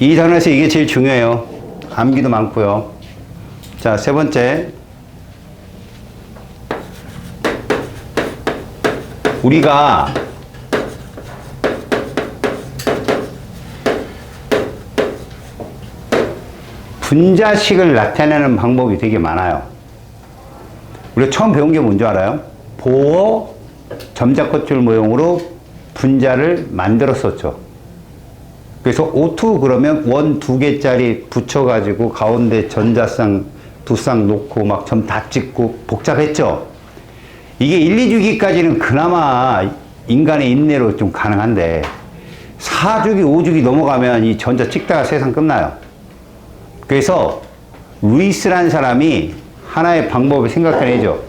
이 단어에서 이게 제일 중요해요. 암기도 많고요. 자, 세 번째. 우리가 분자식을 나타내는 방법이 되게 많아요. 우리가 처음 배운 게 뭔지 알아요? 보어 점자꽃줄 모형으로 분자를 만들었었죠. 그래서 O2 그러면 원 2개짜리 붙여가지고 가운데 전자쌍 두 쌍 놓고 막 점 다 찍고 복잡했죠. 이게 1, 2주기까지는 그나마 인간의 인내로 좀 가능한데 4주기, 5주기 넘어가면 이 전자 찍다가 세상 끝나요. 그래서 루이스라는 사람이 하나의 방법을 생각해내죠.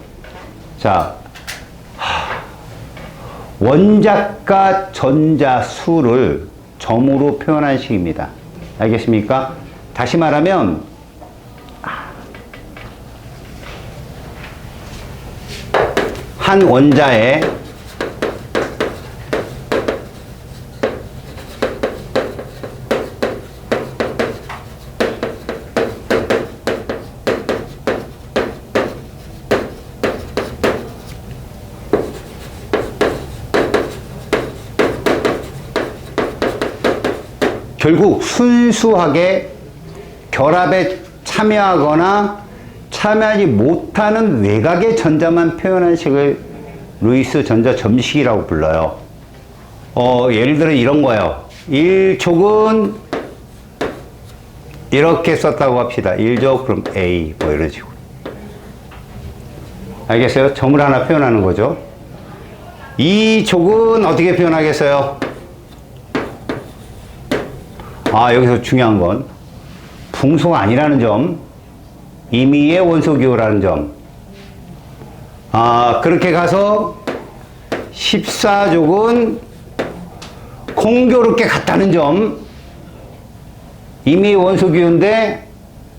자, 원자과 전자 수를 점으로 표현한 식입니다. 알겠습니까? 다시 말하면 한 원자에 결국 순수하게 결합에 참여하거나 참여하지 못하는 외곽의 전자만 표현한 식을 루이스 전자 점식이라고 불러요. 예를 들어 이런 거예요. 1족은 이렇게 썼다고 합시다. 1족 그럼 A 뭐 이런 식으로. 알겠어요? 점을 하나 표현하는 거죠. 2족은 어떻게 표현하겠어요? 여기서 중요한 건 붕소가 아니라는 점, 임의의 원소기호라는 점. 그렇게 가서 14족은 공교롭게 같다는 점, 임의의 원소기호인데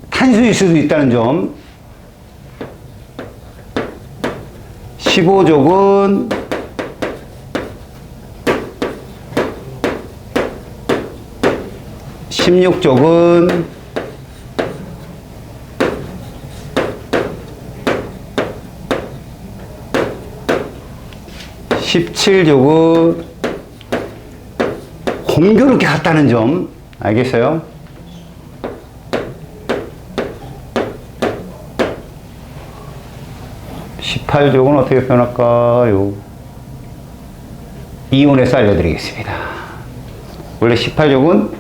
탄수일 수도 있다는 점. 15족은 (16족은) 17족은 공교롭게 같다는 점. 알겠어요? (18족은) 어떻게 표현할까요? 이온에서 알려드리겠습니다. 원래 18족은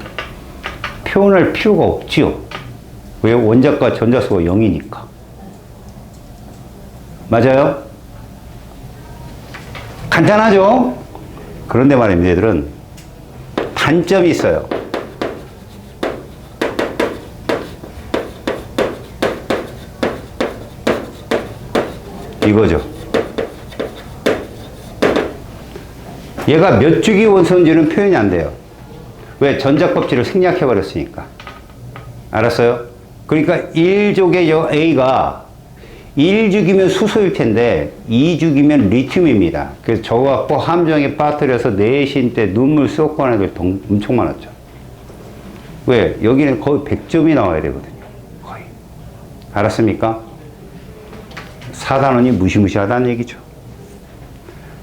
표현할 필요가 없지요. 왜? 원자과 전자수가 0이니까. 맞아요? 간단하죠? 그런데 말입니다, 얘들은 단점이 있어요. 이거죠. 얘가 몇 주기 원소인지는 표현이 안 돼요. 왜? 전자껍질을 생략해버렸으니까. 알았어요? 그러니까 1족의 A가 1주기면 수소일 텐데 2주기면 리튬입니다. 그래서 저거 갖고 함정에 빠뜨려서 내신 때 눈물 쏟고 하는 애들 엄청 많았죠. 왜? 여기는 거의 100점이 나와야 되거든요. 거의. 알았습니까? 4단원이 무시무시하다는 얘기죠.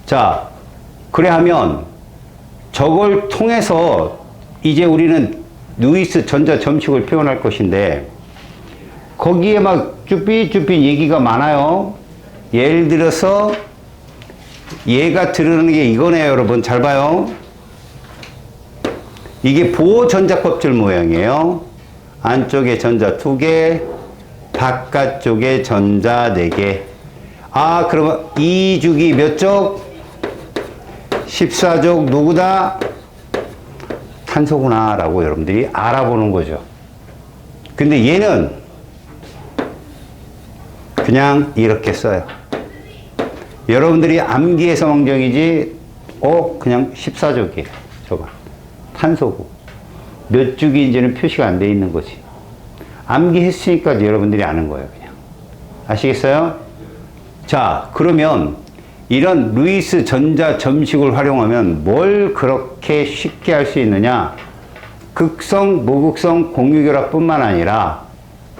자, 그래 하면 저걸 통해서 이제 우리는 루이스 전자 점식을 표현할 것인데 거기에 막 쭈삣쭈삣 얘기가 많아요. 예를 들어서 얘가 들으는 게 이거네요, 여러분. 잘 봐요. 이게 보호 전자 껍질 모양이에요. 안쪽에 전자 2개, 바깥쪽에 전자 4개. 그러면 2주기 몇 족? 14족 누구다? 탄소구나 라고 여러분들이 알아보는 거죠. 근데 얘는 그냥 이렇게 써요. 여러분들이 암기해서 망정이지 그냥 14족이에요. 저거 탄소고 몇 주기인지는 표시가 안 돼 있는 거지. 암기했으니까 여러분들이 아는 거예요. 그냥. 아시겠어요? 자, 그러면 이런 루이스 전자 점식을 활용하면 뭘 그렇게 쉽게 할 수 있느냐? 극성, 무극성 공유결합뿐만 아니라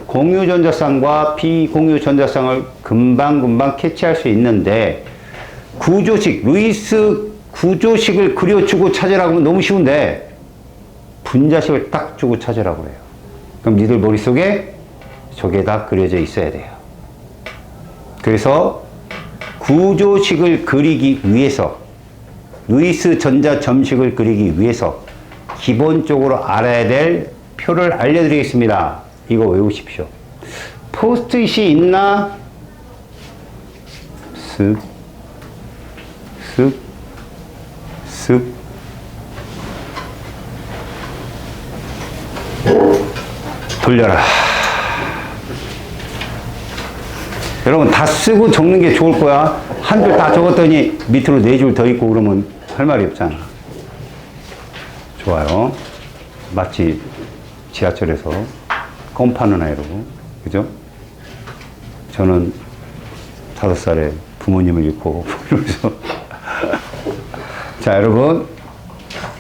공유전자쌍과 비공유전자쌍을 금방금방 캐치할 수 있는데, 구조식, 루이스 구조식을 그려주고 찾으라고 하면 너무 쉬운데 분자식을 딱 주고 찾으라고 해요. 그럼 니들 머릿속에 저게 다 그려져 있어야 돼요. 그래서 구조식을 그리기 위해서, 루이스 전자 점식을 그리기 위해서 기본적으로 알아야 될 표를 알려드리겠습니다. 이거 외우십시오. 포스트잇이 있나? 쓱, 쓱, 쓱. 돌려라. 여러분 다 쓰고 적는 게 좋을 거야. 한 줄 다 적었더니 밑으로 네 줄 더 있고 그러면 할 말이 없잖아. 좋아요. 마치 지하철에서 껌 파는 아이라고. 그죠? 저는 5살에 부모님을 잃고 이러면서 자, 여러분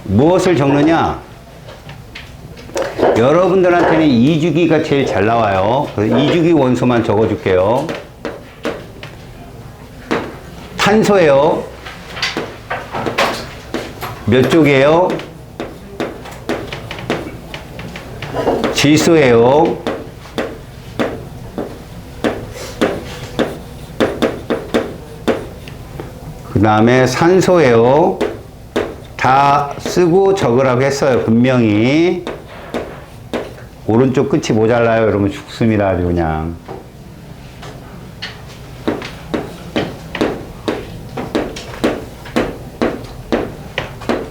무엇을 적느냐? 여러분들한테는 2주기가 제일 잘 나와요. 그래서 2주기 원소만 적어줄게요. 탄소예요. 몇 쪽이에요? 질소예요. 그 다음에 산소예요. 다 쓰고 적으라고 했어요. 분명히. 오른쪽 끝이 모자라요. 여러분 죽습니다. 아주 그냥.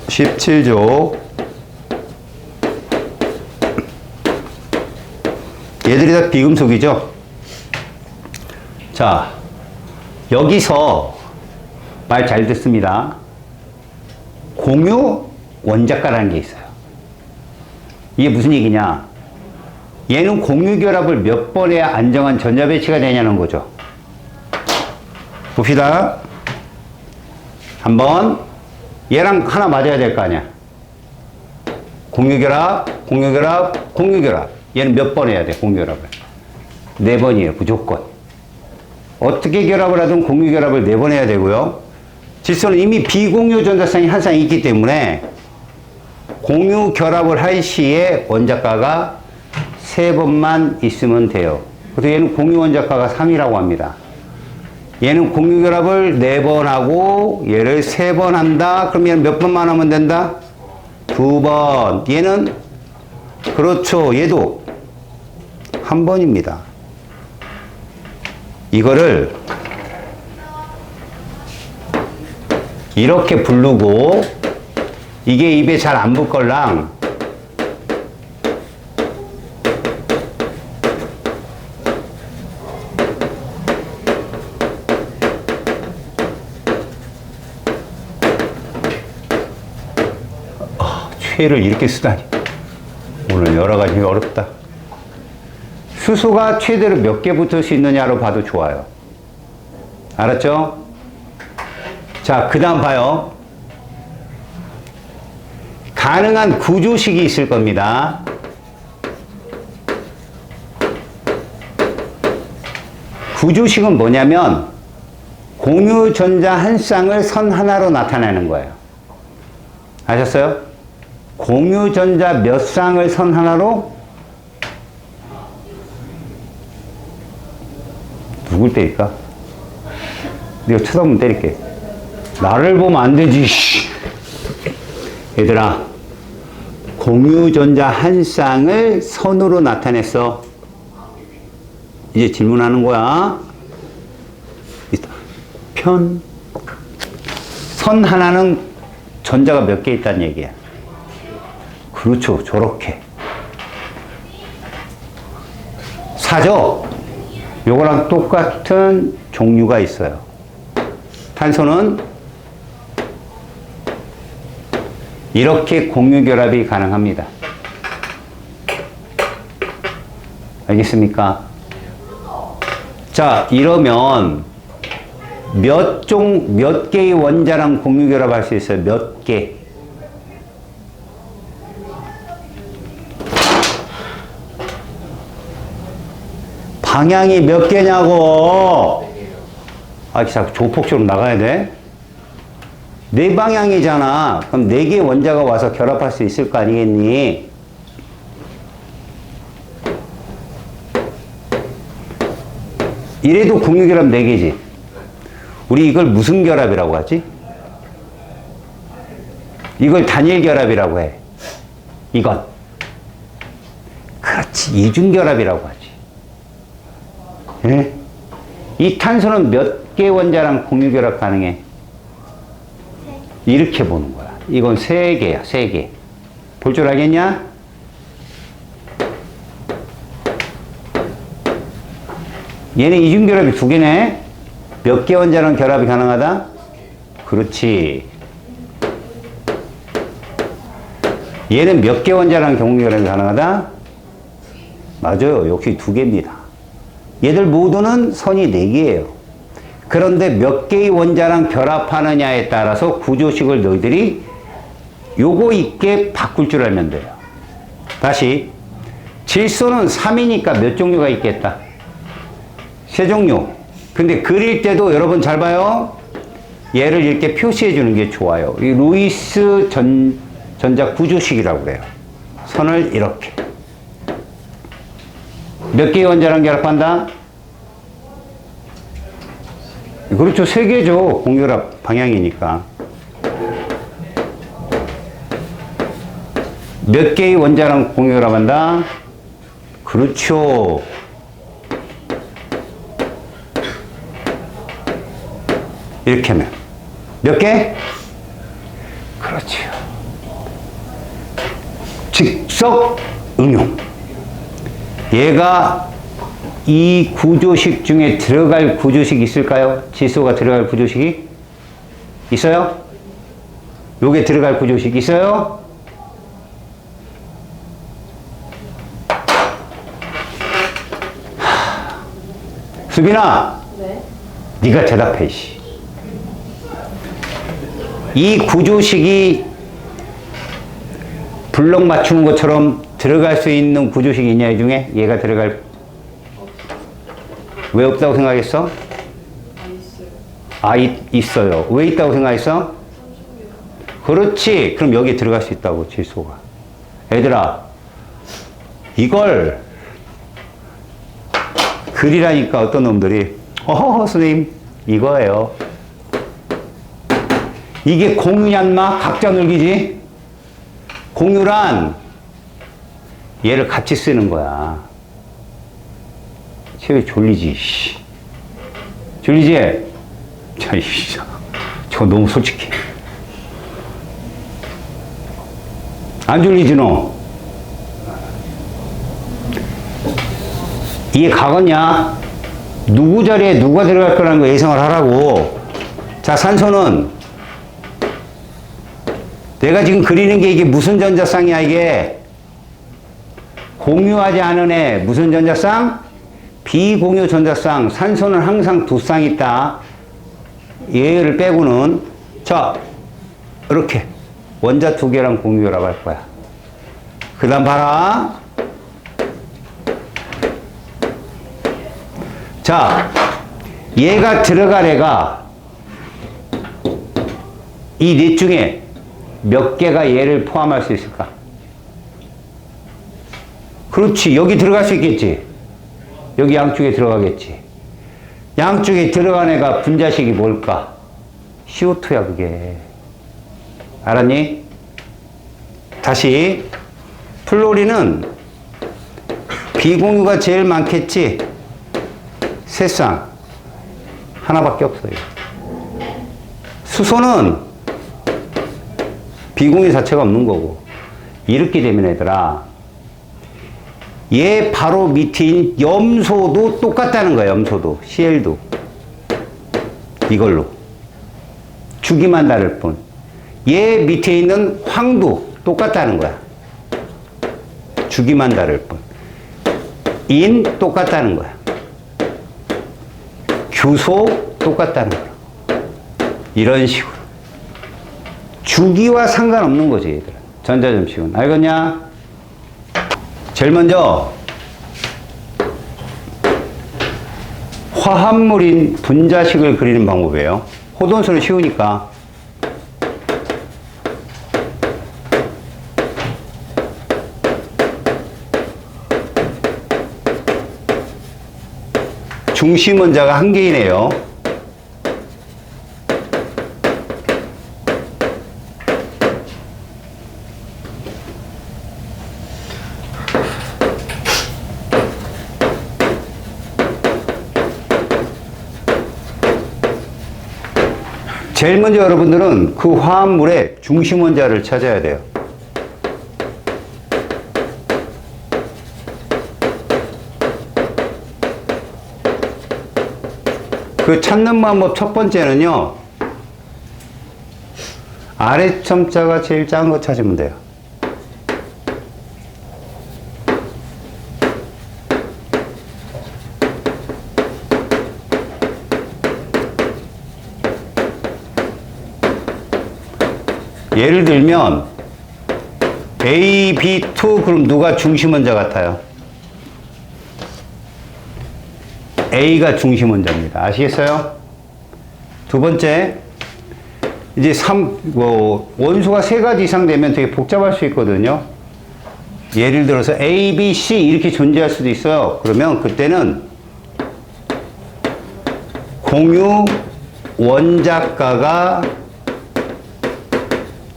(17조) 얘들이 다 비금속이죠. 자, 여기서 말 잘 듣습니다. 공유 원자가라는 게 있어요. 이게 무슨 얘기냐? 얘는 공유 결합을 몇 번 해야 안정한 전자 배치가 되냐는 거죠. 봅시다. 한번 얘랑 하나 맞아야 될 거 아니야. 공유 결합, 공유 결합, 공유 결합. 얘는 몇 번 해야 돼, 공유 결합을? 4번이에요, 무조건. 어떻게 결합을 하든 공유 결합을 4번 해야 되고요. 질소는 이미 비공유 전자쌍이 한 쌍 있기 때문에 공유 결합을 할 시에 원자가가 3번만 있으면 돼요. 그래서 얘는 공유 원자가가 3이라고 합니다. 얘는 공유 결합을 4번 하고 얘를 3번 한다. 그럼 얘는 몇 번만 하면 된다? 2번. 얘는 그렇죠. 얘도 1번입니다. 이거를 이렇게 부르고 이게 입에 잘 안 붙걸랑 최를 이렇게 쓰다니. 오늘 여러 가지 어렵다. 수소가 최대로 몇 개 붙을 수 있느냐로 봐도 좋아요. 알았죠? 자, 그 다음 봐요. 가능한 구조식이 있을 겁니다. 구조식은 뭐냐면 공유 전자 한 쌍을 선 하나로 나타내는 거예요. 아셨어요? 공유 전자 몇 쌍을 선 하나로? 누굴 때릴까? 내가 쳐다보면 때릴게. 나를 보면 안 되지. 얘들아, 공유 전자 한 쌍을 선으로 나타냈어. 이제 질문하는 거야. 선 하나는 전자가 몇 개 있다는 얘기야. 그렇죠. 저렇게. 사죠? 요거랑 똑같은 종류가 있어요. 탄소는 이렇게 공유 결합이 가능합니다. 알겠습니까? 자, 이러면 몇 개의 원자랑 공유 결합할 수 있어요? 몇 개? 방향이 몇 개냐고. 아, 자꾸 조폭처럼 나가야 돼? 네 방향이잖아. 그럼 네 개의 원자가 와서 결합할 수 있을 거 아니겠니? 이래도 공유결합 네 개지. 우리 이걸 무슨 결합이라고 하지? 이걸 단일결합이라고 해. 이건. 그렇지. 이중결합이라고 하지. 예? 이 탄소는 몇 개 원자랑 공유결합 가능해? 이렇게 보는 거야. 이건 세 개야, 세 개. 볼 줄 알겠냐? 얘는 이중결합이 두 개네? 몇 개 원자랑 결합이 가능하다? 그렇지. 얘는 몇 개 원자랑 공유결합이 가능하다? 맞아요. 역시 두 개입니다. 얘들 모두는 선이 네 개예요. 그런데 몇 개의 원자랑 결합하느냐에 따라서 구조식을 너희들이 요거 있게 바꿀 줄 알면 돼요. 다시. 질소는 3이니까 몇 종류가 있겠다? 세 종류. 근데 그릴 때도 여러분 잘 봐요. 얘를 이렇게 표시해 주는 게 좋아요. 이 루이스 전자 구조식이라고 그래요. 선을 이렇게. 몇 개의 원자랑 결합한다? 그렇죠. 세 개죠. 공결합 방향이니까. 몇 개의 원자랑 공결합한다? 그렇죠. 이렇게 하면. 몇 개? 그렇죠. 즉석 응용. 얘가 이 구조식 중에 들어갈 구조식이 있을까요? 질소가 들어갈 구조식이? 있어요? 요게 들어갈 구조식 있어요? 수빈아, 네? 네가 대답해. 이 구조식이 블록 맞추는 것처럼 들어갈 수 있는 구조식이 있냐, 이 중에? 얘가 들어갈. 왜 없다고 생각했어? 있어요. 왜 있다고 생각했어? 그렇지. 그럼 여기 들어갈 수 있다고, 질소가. 얘들아, 이걸 그리라니까 어떤 놈들이, 선생님, 이거예요. 이게 공유냐, 인마? 각자 늘기지? 공유란 얘를 같이 쓰는 거야. 쟤 졸리지, 씨. 졸리지? 자, 저거 너무 솔직해. 안 졸리지, 너? 이해 가겠냐? 누구 자리에 누가 들어갈 거라는 거 예상을 하라고. 자, 산소는 내가 지금 그리는 게 이게 무슨 전자쌍이야, 이게? 공유하지 않은 애, 무슨 전자쌍? 비공유 전자쌍. 산소는 항상 두 쌍 있다. 얘를 빼고는. 자, 이렇게. 원자 두 개랑 공유라고 할 거야. 그 다음 봐라. 자, 얘가 들어갈 애가 이 넷 중에 몇 개가 얘를 포함할 수 있을까? 그렇지. 여기 들어갈 수 있겠지. 여기 양쪽에 들어가겠지. 양쪽에 들어간 애가 분자식이 뭘까? CO2야, 그게. 알았니? 다시. 플로리는 비공유가 제일 많겠지? 세 쌍. 하나밖에 없어요. 수소는 비공유 자체가 없는 거고. 이렇게 되면 얘들아, 얘 바로 밑인 염소도 똑같다는 거야. 염소도. Cl도. 이걸로. 주기만 다를 뿐. 얘 밑에 있는 황도 똑같다는 거야. 주기만 다를 뿐. 인 똑같다는 거야. 규소 똑같다는 거야. 이런 식으로. 주기와 상관없는 거지, 얘들아. 전자점식은. 알겠냐? 제일 먼저 화합물인 분자식을 그리는 방법이에요. 호돈수는 쉬우니까. 중심 원자가 한 개이네요. 제일 먼저 여러분들은 그 화합물의 중심 원자를 찾아야 돼요. 그 찾는 방법 첫 번째는요, 아래 첨자가 제일 작은 거 찾으면 돼요. 예를 들면 A, B2 그럼 누가 중심 원자 같아요? A가 중심 원자입니다. 아시겠어요? 두 번째, 이제 원소가 세 가지 이상 되면 되게 복잡할 수 있거든요. 예를 들어서 A, B, C 이렇게 존재할 수도 있어요. 그러면 그때는 공유 원자가가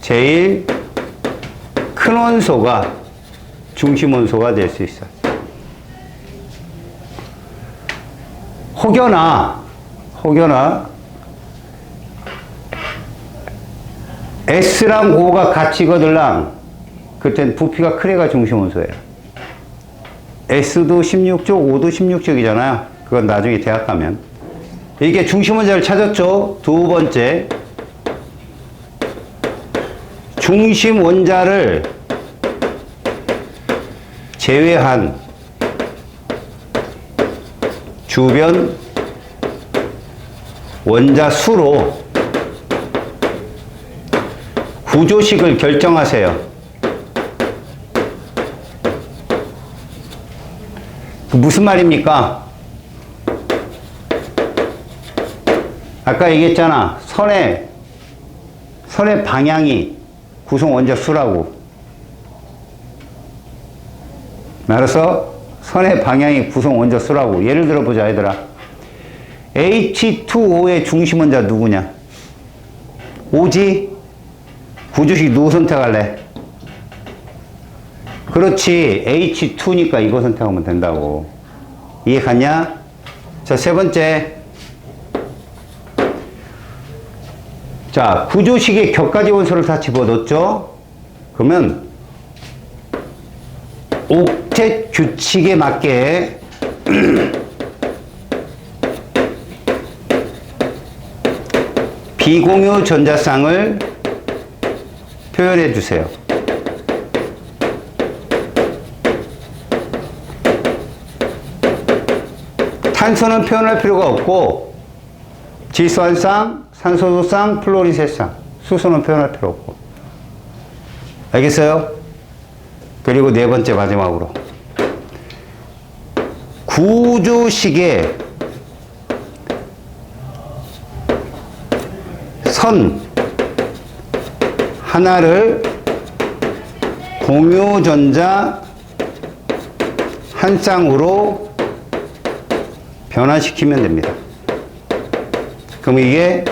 제일 큰 원소가 중심 원소가 될 수 있어요. 혹여나 S랑 O가 같이 거들랑 그땐 부피가 큰 애가 중심 원소예요. S도 16쪽, O도 16쪽이잖아요. 그건 나중에 대학 가면. 이게 중심 원자를 찾았죠. 두 번째, 중심 원자를 제외한 주변 원자 수로 구조식을 결정하세요. 무슨 말입니까? 아까 얘기했잖아. 선의 방향이 구성 원자 수라고. 알았어? 선의 방향이 구성 원자 수라고. 예를 들어 보자, 얘들아. H2O의 중심 원자 누구냐? O지? 구조식 누구 선택할래? 그렇지. H2니까 이거 선택하면 된다고. 이해 갔냐? 자, 세 번째. 자, 구조식에 격가지 원소를 다 집어넣었죠? 그러면 옥텟 규칙에 맞게 비공유 전자쌍을 표현해 주세요. 탄소는 표현할 필요가 없고 질소 한 쌍, 산소 두 쌍, 플로린 세 쌍. 수소는 표현할 필요 없고. 알겠어요? 그리고 네 번째 마지막으로 구조식에 선 하나를 공유전자 한 쌍으로 변화시키면 됩니다. 그럼 이게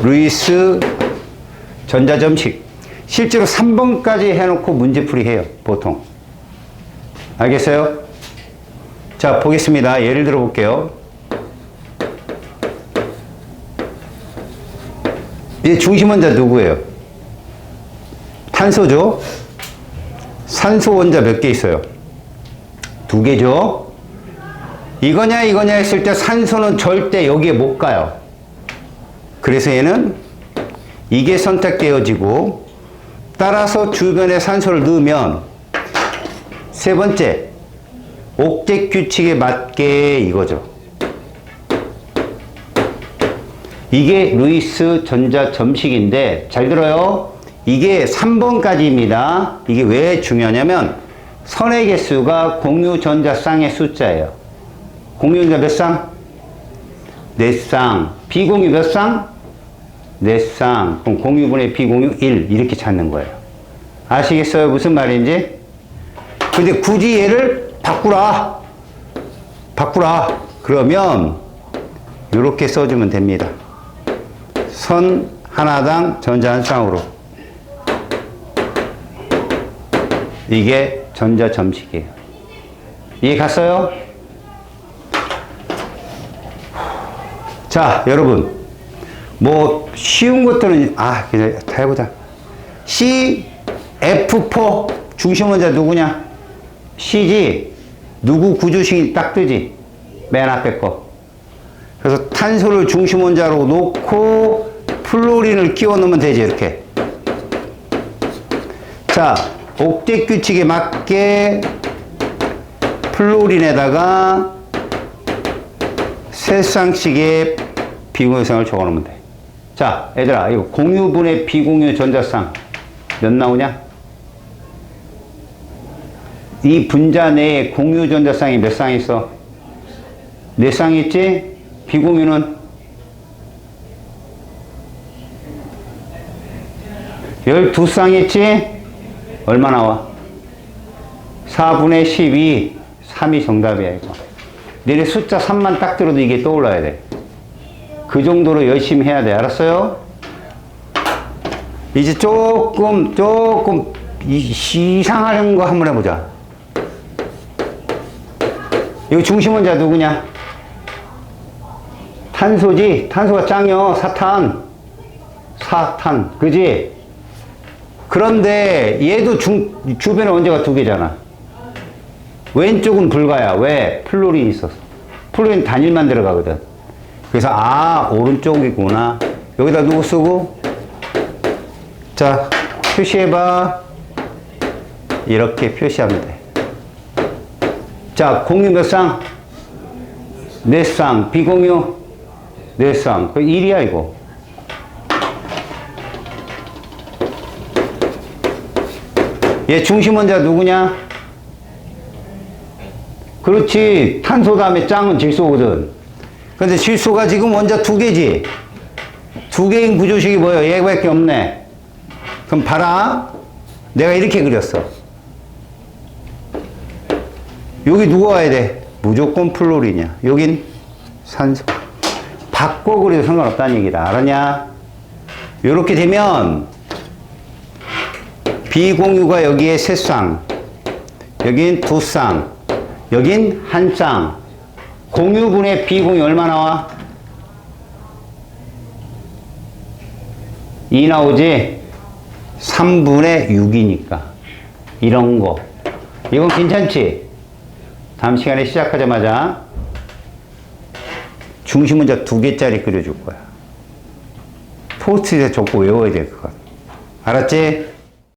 루이스 전자점식. 실제로 3번까지 해놓고 문제풀이 해요, 보통. 알겠어요? 자, 보겠습니다. 예를 들어 볼게요. 이제 중심 원자 누구예요? 탄소죠? 산소 원자 몇 개 있어요? 2개죠? 이거냐 했을 때 산소는 절대 여기에 못 가요. 그래서 얘는 이게 선택되어지고, 따라서 주변에 산소를 넣으면 세 번째 옥텟 규칙에 맞게 이거죠. 이게 루이스 전자 점식인데 잘 들어요. 이게 3번까지입니다. 이게 왜 중요하냐면 선의 개수가 공유 전자 쌍의 숫자예요. 공유전자 몇 쌍? 4쌍. 비공유 몇 쌍? 4쌍. 그럼 공유분의 비공유 1 이렇게 찾는 거예요. 아시겠어요? 무슨 말인지? 근데 굳이 얘를 바꾸라. 그러면 이렇게 써주면 됩니다. 선 하나당 전자 한 쌍으로. 이게 전자 점식이에요. 이해 갔어요? 자, 여러분. 뭐 쉬운 것들은 그냥 다 해보자. CF4 중심 원자 누구냐? C지. 누구 구조식이 딱 뜨지? 맨 앞에 거. 그래서 탄소를 중심 원자로 놓고 플로린을 끼워 넣으면 되지, 이렇게. 자, 옥텟 규칙에 맞게 플로린에다가 3쌍씩의 비공유쌍을 적어 놓으면 돼. 자, 얘들아, 이거 공유분의 비공유 전자쌍 몇 나오냐? 이 분자 내에 공유 전자쌍이 몇 쌍 있어? 4쌍 있지? 비공유는 12쌍 있지? 얼마 나와? 4분의 12, 3이 정답이야, 이거. 너네 숫자 3만 딱 들어도 이게 떠올라야 돼. 그 정도로 열심히 해야 돼. 알았어요? 이제 조금 이상한 거 한번 해보자. 이거 중심 원자 누구냐? 탄소지? 탄소가 짱이요. 사탄. 그지? 그런데 얘도 주변에 원자가 2개잖아. 왼쪽은 불가야. 왜? 플로린이 있어서. 플로린 단일만 들어가거든. 그래서 오른쪽이구나. 여기다 누구 쓰고? 자, 표시해봐. 이렇게 표시하면 돼. 자, 공유 몇 쌍? 4쌍. 비공유 4쌍. 그 1이야, 이거. 얘 중심 원자 누구냐? 그렇지. 탄소 다음에 짱은 질소거든. 근데 질소가 지금 원자 2개지? 2개인 구조식이 뭐예요? 얘밖에 없네. 그럼 봐라. 내가 이렇게 그렸어. 여기 누가 와야 돼? 무조건 플로린이야. 여긴 산소. 바꿔 그려도 상관없다는 얘기다. 알았냐? 요렇게 되면 비공유가 여기에 3쌍, 여긴 2쌍, 여긴 1쌍. 공유분의 비공유 얼마 나와? 2 나오지? 3분의 6이니까. 이런 거. 이건 괜찮지? 다음 시간에 시작하자마자 중심 원자 2개짜리 그려줄 거야. 포스트잇에 적고 외워야 돼, 그건. 알았지?